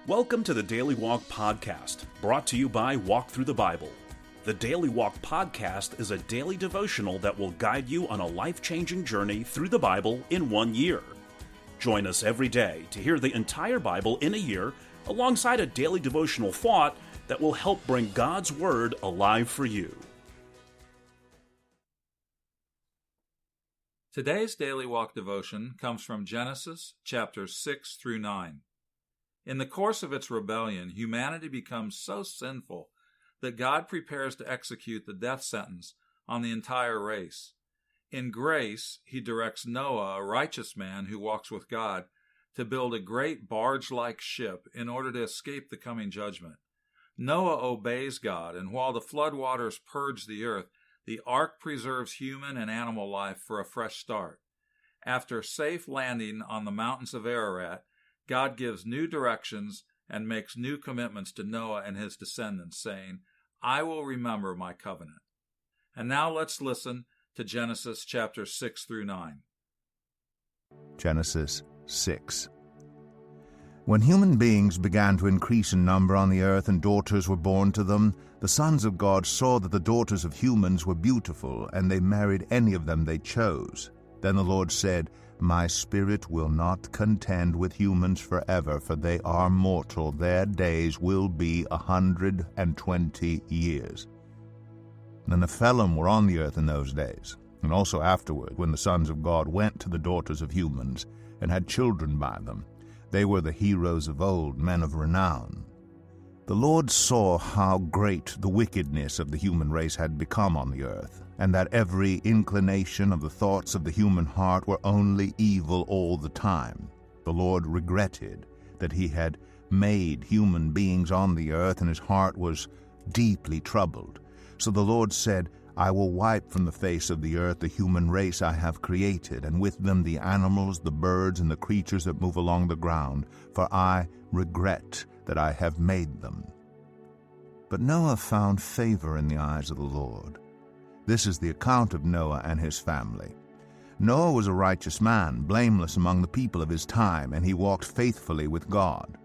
Welcome to the Daily Walk Podcast, brought to you by Walk Thru the Bible. The Daily Walk Podcast is a daily devotional that will guide you on a life-changing journey through the Bible in 1 year. Join us every day to hear the entire Bible in a year, alongside a daily devotional thought that will help bring God's Word alive for you. Today's Daily Walk devotion comes from Genesis chapters 6 through 9. In the course of its rebellion, humanity becomes so sinful that God prepares to execute the death sentence on the entire race. In grace, he directs Noah, a righteous man who walks with God, to build a great barge-like ship in order to escape the coming judgment. Noah obeys God, and while the flood waters purge the earth, the ark preserves human and animal life for a fresh start. After safe landing on the mountains of Ararat, God gives new directions and makes new commitments to Noah and his descendants, saying, "I will remember my covenant." And now let's listen to Genesis chapters 6 through 9. Genesis 6. When human beings began to increase in number on the earth and daughters were born to them, the sons of God saw that the daughters of humans were beautiful, and they married any of them they chose. Then the Lord said, "My spirit will not contend with humans forever, for they are mortal. Their days will be 120 years. The Nephilim were on the earth in those days, and also afterward, when the sons of God went to the daughters of humans and had children by them. They were the heroes of old, men of renown. The Lord saw how great the wickedness of the human race had become on the earth, and that every inclination of the thoughts of the human heart were only evil all the time. The Lord regretted that he had made human beings on the earth, and his heart was deeply troubled. So the Lord said, "I will wipe from the face of the earth the human race I have created, and with them the animals, the birds, and the creatures that move along the ground, for I regret that I have made them." But Noah found favor in the eyes of the Lord. This is the account of Noah and his family. Noah was a righteous man, blameless among the people of his time, and he walked faithfully with God.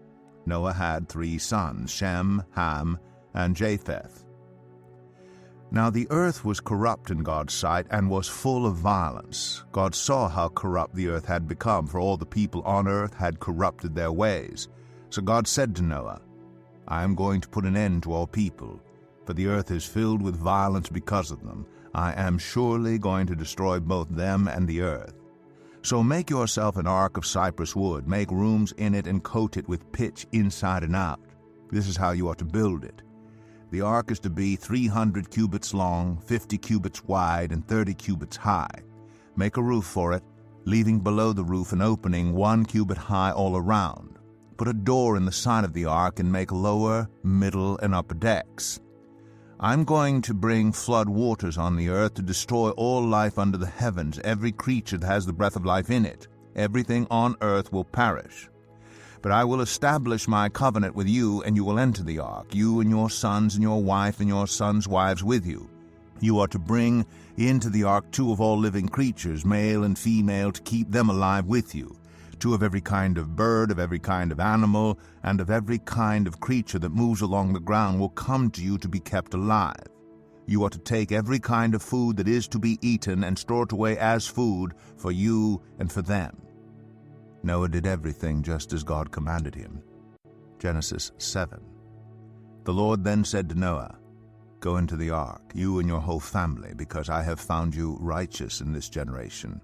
Noah had 3 sons, Shem, Ham, and Japheth. Now the earth was corrupt in God's sight and was full of violence. God saw how corrupt the earth had become, for all the people on earth had corrupted their ways. So God said to Noah, "I am going to put an end to all people, for the earth is filled with violence because of them. I am surely going to destroy both them and the earth. So make yourself an ark of cypress wood, make rooms in it, and coat it with pitch inside and out. This is how you ought to build it. The ark is to be 300 cubits long, 50 cubits wide, and 30 cubits high. Make a roof for it, leaving below the roof an opening 1 cubit high all around. Put a door in the side of the ark and make lower, middle, and upper decks. I'm going to bring flood waters on the earth to destroy all life under the heavens, every creature that has the breath of life in it. Everything on earth will perish. But I will establish my covenant with you, and you will enter the ark, you and your sons and your wife and your sons' wives with you. You are to bring into the ark 2 of all living creatures, male and female, to keep them alive with you. 2 of every kind of bird, of every kind of animal, and of every kind of creature that moves along the ground will come to you to be kept alive. You are to take every kind of food that is to be eaten and store it away as food for you and for them." Noah did everything just as God commanded him. Genesis 7. The Lord then said to Noah, "Go into the ark, you and your whole family, because I have found you righteous in this generation.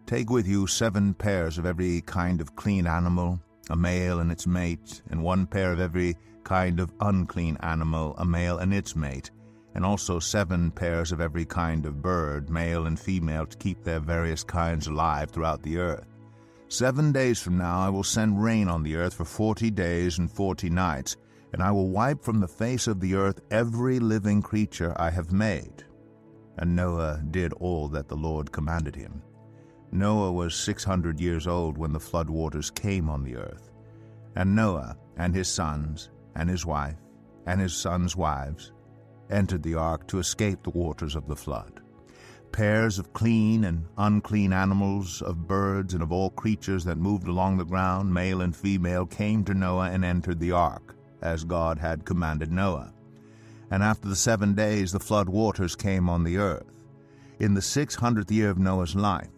Take with you 7 pairs of every kind of clean animal, a male and its mate, and 1 pair of every kind of unclean animal, a male and its mate, and also 7 pairs of every kind of bird, male and female, to keep their various kinds alive throughout the earth. 7 days from now I will send rain on the earth for 40 days and 40 nights, and I will wipe from the face of the earth every living creature I have made." And Noah did all that the Lord commanded him. Noah was 600 years old when the flood waters came on the earth. And Noah and his sons and his wife and his sons' wives entered the ark to escape the waters of the flood. Pairs of clean and unclean animals, of birds, and of all creatures that moved along the ground, male and female, came to Noah and entered the ark, as God had commanded Noah. And after the 7 days the flood waters came on the earth. In the 600th year of Noah's life,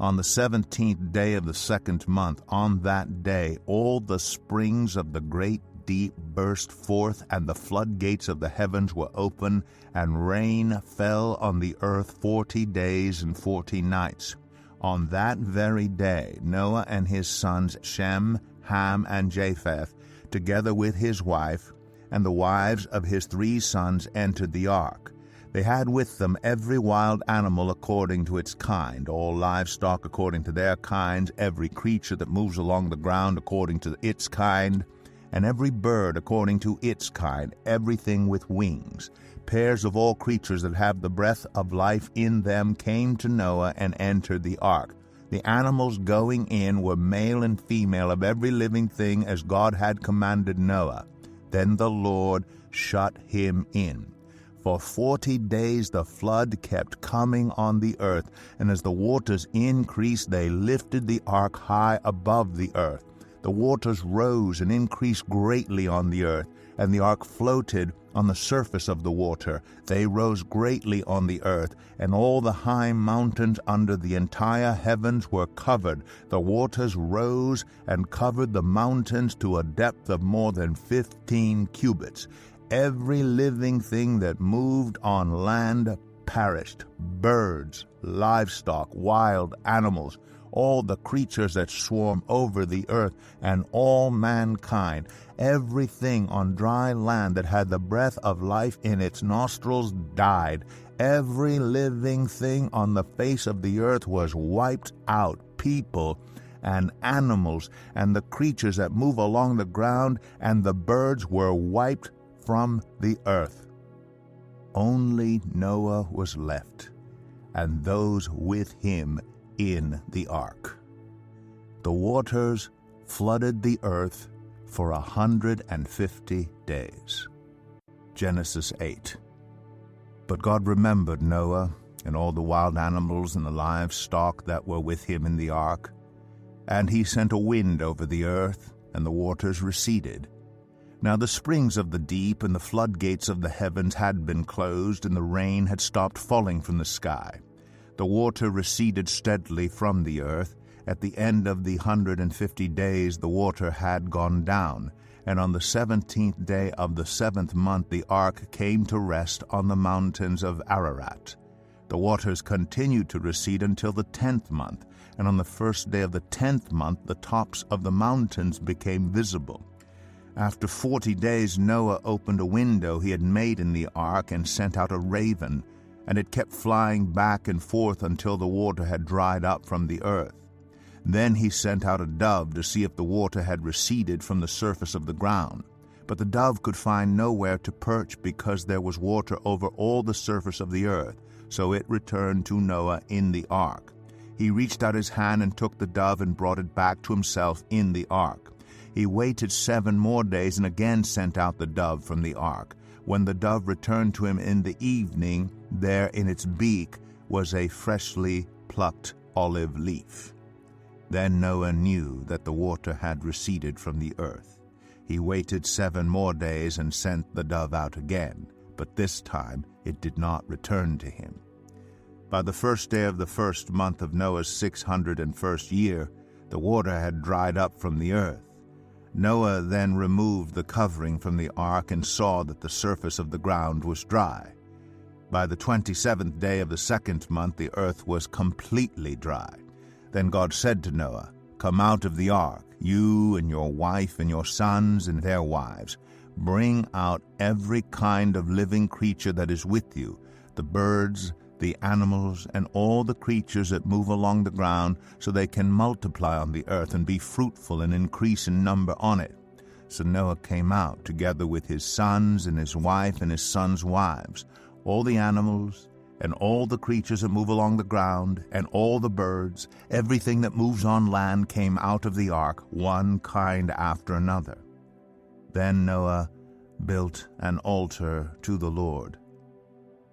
on the 17th day of the 2nd month, on that day all the springs of the great deep burst forth, and the floodgates of the heavens were open, and rain fell on the earth 40 days and 40 nights. On that very day Noah and his sons Shem, Ham, and Japheth, together with his wife, and the wives of his 3 sons, entered the ark. They had with them every wild animal according to its kind, all livestock according to their kinds, every creature that moves along the ground according to its kind, and every bird according to its kind, everything with wings. Pairs of all creatures that have the breath of life in them came to Noah and entered the ark. The animals going in were male and female of every living thing, as God had commanded Noah. Then the Lord shut him in. For 40 days the flood kept coming on the earth, and as the waters increased, they lifted the ark high above the earth. The waters rose and increased greatly on the earth, and the ark floated on the surface of the water. They rose greatly on the earth, and all the high mountains under the entire heavens were covered. The waters rose and covered the mountains to a depth of more than 15 cubits. Every living thing that moved on land perished: birds, livestock, wild animals, all the creatures that swarm over the earth, and all mankind. Everything on dry land that had the breath of life in its nostrils died. Every living thing on the face of the earth was wiped out: people and animals, and the creatures that move along the ground, and the birds were wiped from the earth. Only Noah was left, and those with him in the ark. The waters flooded the earth for 150 days. Genesis 8. But God remembered Noah and all the wild animals and the livestock that were with him in the ark, and he sent a wind over the earth, and the waters receded. Now the springs of the deep and the floodgates of the heavens had been closed, and the rain had stopped falling from the sky. The water receded steadily from the earth. At the end of the 150 days the water had gone down, and on the 17th day of the 7th month the ark came to rest on the mountains of Ararat. The waters continued to recede until the 10th month, and on the 1st day of the 10th month the tops of the mountains became visible. After 40 days Noah opened a window he had made in the ark and sent out a raven, and it kept flying back and forth until the water had dried up from the earth. Then he sent out a dove to see if the water had receded from the surface of the ground. But the dove could find nowhere to perch, because there was water over all the surface of the earth. So it returned to Noah in the ark. He reached out his hand and took the dove and brought it back to himself in the ark. He waited 7 more days and again sent out the dove from the ark. When the dove returned to him in the evening, there in its beak was a freshly plucked olive leaf. Then Noah knew that the water had receded from the earth. He waited 7 more days and sent the dove out again, but this time it did not return to him. By the 1st day of the 1st month of Noah's 601st year, the water had dried up from the earth. Noah then removed the covering from the ark and saw that the surface of the ground was dry. By the 27th day of the 2nd month the earth was completely dry. Then God said to Noah, "Come out of the ark, you and your wife and your sons and their wives. Bring out every kind of living creature that is with you, the birds, the animals, and all the creatures that move along the ground, so they can multiply on the earth and be fruitful and increase in number on it." So Noah came out, together with his sons and his wife and his sons' wives. All the animals and all the creatures that move along the ground, and all the birds, everything that moves on land, came out of the ark, one kind after another. Then Noah built an altar to the Lord,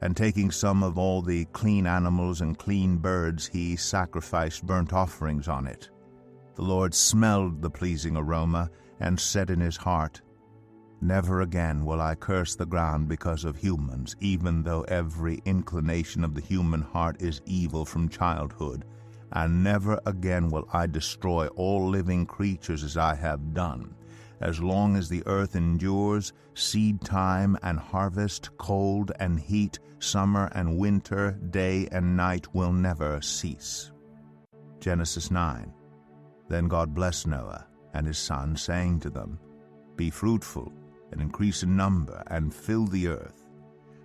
And taking some of all the clean animals and clean birds, he sacrificed burnt offerings on it. The Lord smelled the pleasing aroma and said in his heart, Never again will I curse the ground because of humans, even though every inclination of the human heart is evil from childhood. And never again will I destroy all living creatures as I have done. As long as the earth endures, seed time and harvest, cold and heat, summer and winter, day and night will never cease. Genesis 9. Then God blessed Noah and his sons, saying to them, Be fruitful, and increase in number, and fill the earth.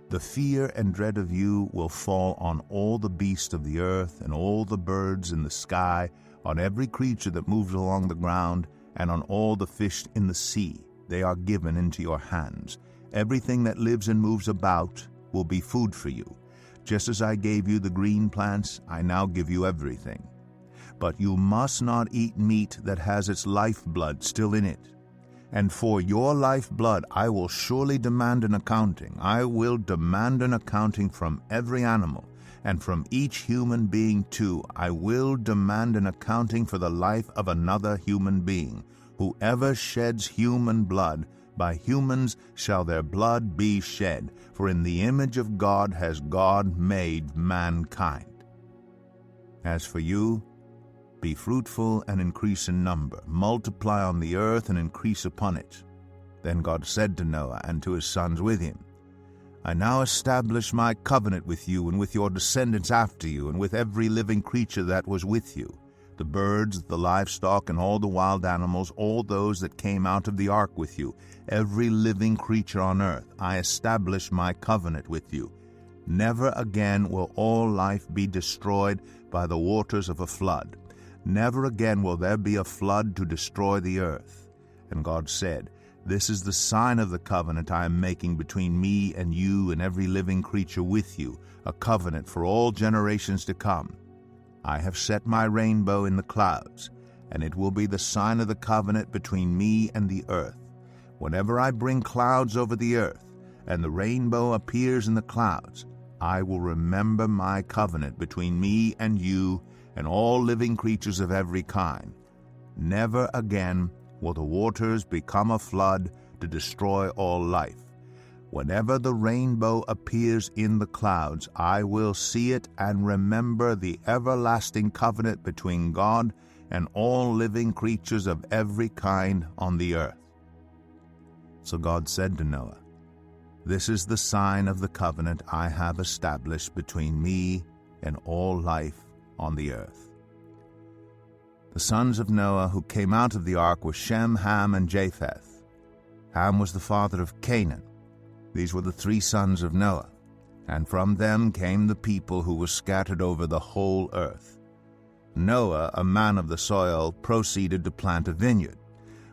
The fear and dread of you will fall on all the beasts of the earth, and all the birds in the sky, on every creature that moves along the ground, and on all the fish in the sea. They are given into your hands. Everything that lives and moves about will be food for you. Just as I gave you the green plants, I now give you everything. But you must not eat meat that has its lifeblood still in it. And for your lifeblood I will surely demand an accounting. I will demand an accounting from every animal, and from each human being too. I will demand an accounting for the life of another human being. Whoever sheds human blood, by humans shall their blood be shed, for in the image of God has God made mankind. As for you, be fruitful and increase in number, multiply on the earth and increase upon it. Then God said to Noah and to his sons with him, I now establish my covenant with you and with your descendants after you, and with every living creature that was with you, the birds, the livestock, and all the wild animals, all those that came out of the ark with you, every living creature on earth. I establish my covenant with you. Never again will all life be destroyed by the waters of a flood. Never again will there be a flood to destroy the earth. And God said, This is the sign of the covenant I am making between me and you and every living creature with you, a covenant for all generations to come. I have set my rainbow in the clouds, and it will be the sign of the covenant between me and the earth. Whenever I bring clouds over the earth, and the rainbow appears in the clouds, I will remember my covenant between me and you and all living creatures of every kind. Never again will the waters become a flood to destroy all life. Whenever the rainbow appears in the clouds, I will see it and remember the everlasting covenant between God and all living creatures of every kind on the earth. So God said to Noah, This is the sign of the covenant I have established between me and all life on the earth. The sons of Noah who came out of the ark were Shem, Ham, and Japheth. Ham was the father of Canaan. These were the 3 sons of Noah, and from them came the people who were scattered over the whole earth. Noah, a man of the soil, proceeded to plant a vineyard.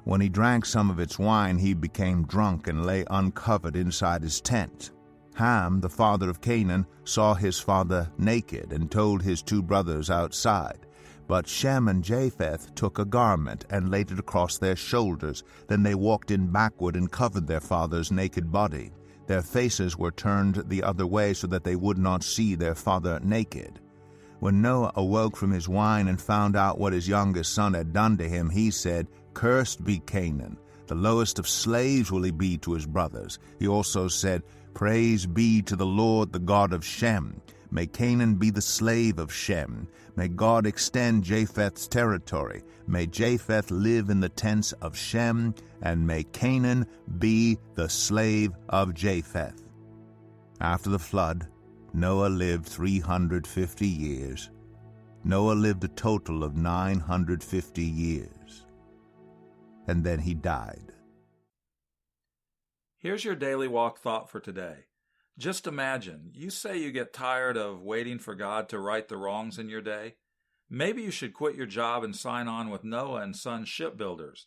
When he drank some of its wine, he became drunk and lay uncovered inside his tent. Ham, the father of Canaan, saw his father naked and told his 2 brothers outside. But Shem and Japheth took a garment and laid it across their shoulders. Then they walked in backward and covered their father's naked body. Their faces were turned the other way so that they would not see their father naked. When Noah awoke from his wine and found out what his youngest son had done to him, he said, Cursed be Canaan. The lowest of slaves will he be to his brothers. He also said, Praise be to the Lord, the God of Shem. May Canaan be the slave of Shem. May God extend Japheth's territory. May Japheth live in the tents of Shem, and may Canaan be the slave of Japheth. After the flood, Noah lived 350 years. Noah lived a total of 950 years. And then he died. Here's your daily walk thought for today. Just imagine, you say you get tired of waiting for God to right the wrongs in your day. Maybe you should quit your job and sign on with Noah and Sons Shipbuilders.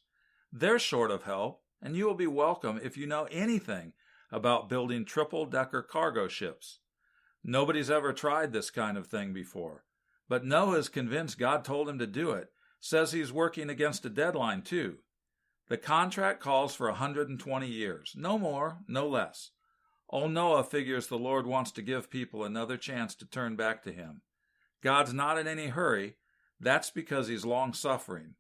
They're short of help, and you will be welcome if you know anything about building triple-decker cargo ships. Nobody's ever tried this kind of thing before, but Noah is convinced God told him to do it, says he's working against a deadline too. The contract calls for 120 years, no more, no less. Old Noah figures the Lord wants to give people another chance to turn back to him. God's not in any hurry. That's because he's long-suffering.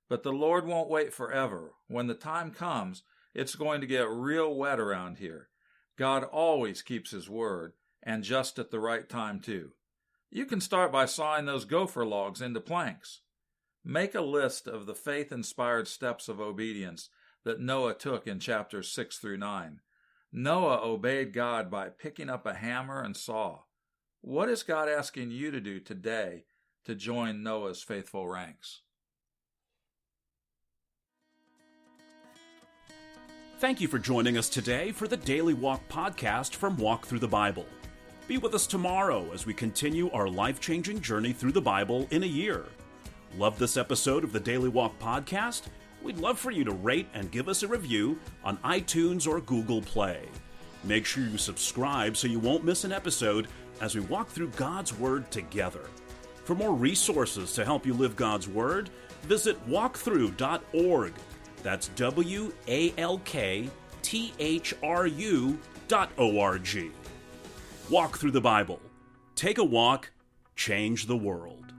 But the Lord won't wait forever. When the time comes, it's going to get real wet around here. God always keeps his word, and just at the right time, too. You can start by sawing those gopher logs into planks. Make a list of the faith-inspired steps of obedience that Noah took in chapters 6 through 9. Noah obeyed God by picking up a hammer and saw. What is God asking you to do today to join Noah's faithful ranks? Thank you for joining us today for the Daily Walk Podcast from Walk Thru the Bible. Be with us tomorrow as we continue our life-changing journey through the Bible in a year. Love this episode of the Daily Walk Podcast? We'd love for you to rate and give us a review on iTunes or Google Play. Make sure you subscribe so you won't miss an episode as we walk through God's Word together. For more resources to help you live God's Word, visit walkthru.org. That's WALKTHRU.org. Walk through the Bible. Take a walk, change the world.